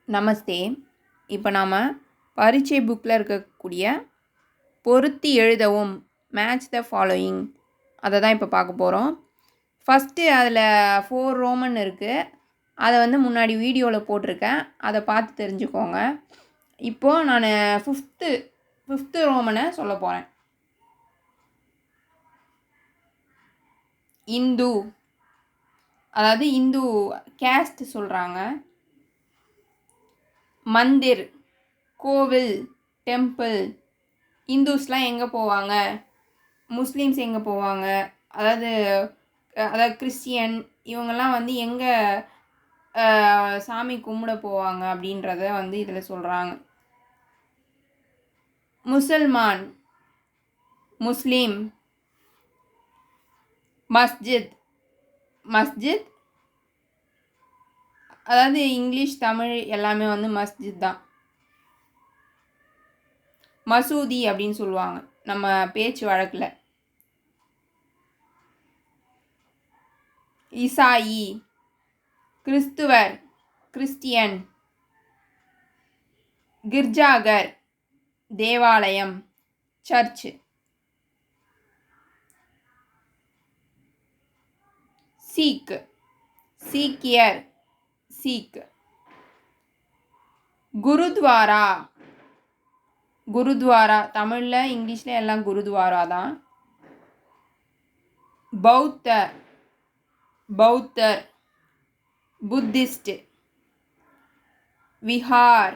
நமஸ்தே. இப்போ நாம் பரீட்சை புக்கில் இருக்கக்கூடிய பொருத்தி எழுதவும் மேட்ச் த ஃபாலோயிங் அதை தான் இப்போ பார்க்க போகிறோம். ஃபஸ்ட்டு அதில் 4 ரோமன் இருக்குது. அதை முன்னாடி வீடியோவில் போட்டிருக்கேன், அதை பார்த்து தெரிஞ்சுக்கோங்க. இப்போது நான் ஃபிஃப்த்து ரோமனை சொல்ல போகிறேன். இந்து, அதாவது இந்து கேஸ்ட் சொல்கிறாங்க. மந்திர், கோவில், டெம்பிள். இந்துஸ்லாம் எங்கே போவாங்க, முஸ்லீம்ஸ் எங்கே போவாங்க, அதாவது கிறிஸ்டியன் இவங்கெல்லாம் எங்கே சாமி கும்பிட போவாங்க அப்படின்றத இதில் சொல்கிறாங்க. முசல்மான், முஸ்லீம். மஸ்ஜித் அதாவது இங்கிலீஷ் தமிழ் எல்லாமே மஸ்ஜித் தான். மசூதி அப்படின்னு சொல்லுவாங்க நம்ம பேச்சு வழக்கில். இசாயி, கிறிஸ்துவர், கிறிஸ்டியன். கிர்ஜாகர், தேவாலயம், சர்ச். சீக்கியர், சீக். குருத்வாரா தமிழில் இங்கிலீஷில் எல்லாம் குருத்வாரா தான். பௌத்தர், புத்திஸ்ட். விஹார்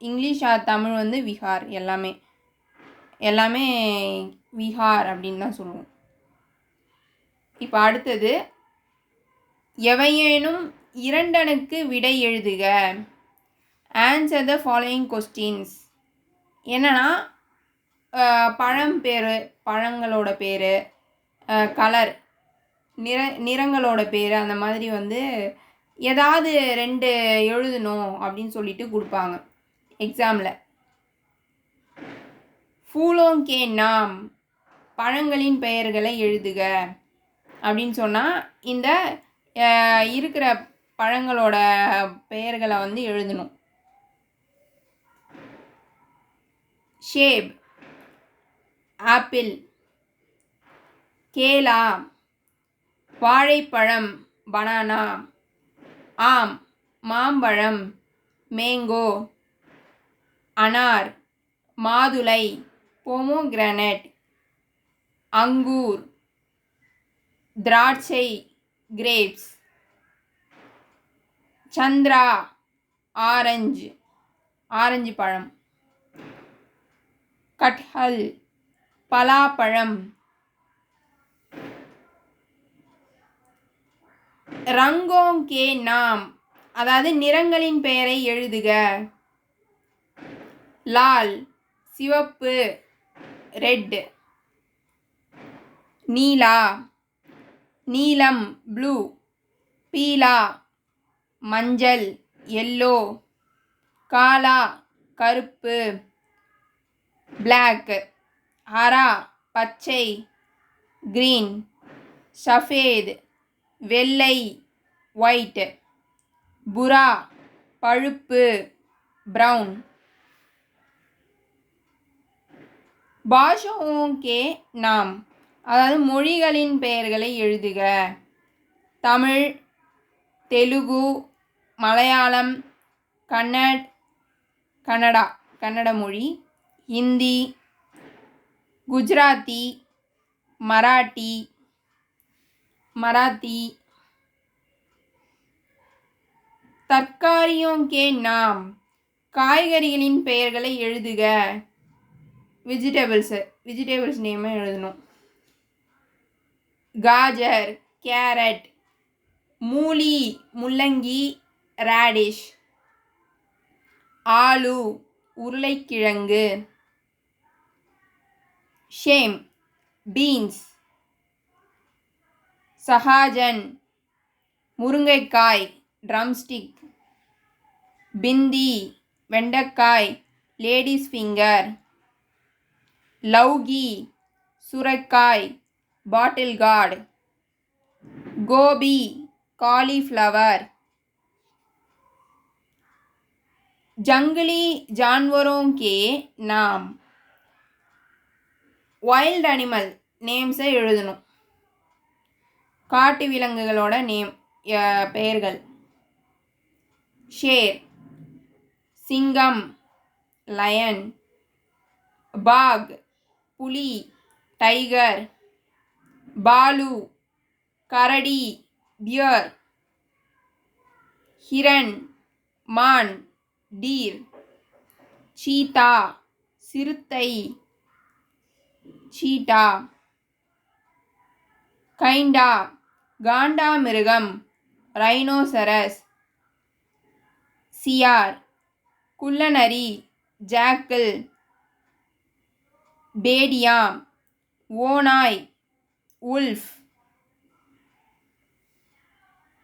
இங்கிலீஷ் தமிழ் விஹார். எல்லாமே விஹார் அப்படின்னு தான் சொல்லுவோம். இப்போ அடுத்தது, எவையேனும் 2 விடை எழுதுக. Answer the following questions. என்னன்னா பழங்களோட பேர், கலர், நிறங்களோட பேர், அந்த மாதிரி ஏதாவது 2 எழுதணும் அப்படின்னு சொல்லிட்டு கொடுப்பாங்க எக்ஸாமில். ஃபூலோங் கே நாம், பழங்களின் பெயர்களை எழுதுக அப்படின்னு சொன்னால் இந்த இருக்கிற பழங்களோட பெயர்களை எழுதணும். Shape, apple. கேலா, வாழைப்பழம், பனானா. ஆம், மாம்பழம், மேங்கோ. அனார், மாதுளை, பொமோகிரானட். அங்கூர், திராட்சை, கிரேப்ஸ். சந்திரா, ஆரஞ்சு பழம். கட்ஹல், பலாப்பழம். ரங்கோங் கே நாம், அதாவது நிறங்களின் பெயரை எழுதுக. லால், சிவப்பு, ரெட். நீலம், ப்ளூ. பீலா, மஞ்சள், எல்லோ. காலா, கருப்பு, பிளாக். ஹரா, பச்சை, கிரீன். சஃபேத், வெள்ளை, ஒயிட். புரா, பழுப்பு, ப்ரவுன். பாஷாவோं के நாம், அதாவது மொழிகளின் பெயர்களை எழுதுக. தமிழ், தெலுங்கு, மலையாளம், கன்னட மொழி. ஹிந்தி, குஜராத்தி, மராட்டி. தர்காரியோं के நாம், காய்கறிகளின் பெயர்களை எழுதுக. வெஜிடபிள்ஸ் நேமை எழுதணும். காஜர், கேரட். மூலி, முள்ளங்கி, ரேடிஷ். ஆலு, உருளைக்கிழங்கு. Shame, beans. சஹாஜன், முருங்கைக்காய், ட்ரம்ஸ்டிக். பிந்தி, வெண்டைக்காய், லேடிஸ் ஃபிங்கர். லௌகி, சுரைக்காய், பாட்டில் கார்டு. கோபி, காலிஃப்ளவர். जंगली जानवरों के नाम வைல்ட் அனிமல் நேம்ஸை எழுதணும். காட்டு விலங்குகளோட பெயர்கள். ஷேர் சிங்கம் லயன், பாக் புலி டைகர், பாலு கரடி பியர், ஹிரன் மான் டீர், சீதா சிறுத்தை சீட்டா, கைண்டா காண்டாமிருகம் ரைனோசரஸ், சியார் குள்ளநரி ஜாக்கிள், பேடியா ஓநாய் உல்ஃப்.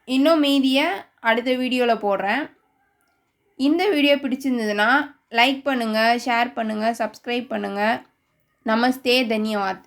இன்னும் மீதியை அடுத்த வீடியோவில் போடுறேன். இந்த வீடியோ பிடிச்சிருந்ததுன்னா லைக் பண்ணுங்கள், ஷேர் பண்ணுங்கள், சப்ஸ்கிரைப் பண்ணுங்கள். நமஸ்தே, தன்யவாத்.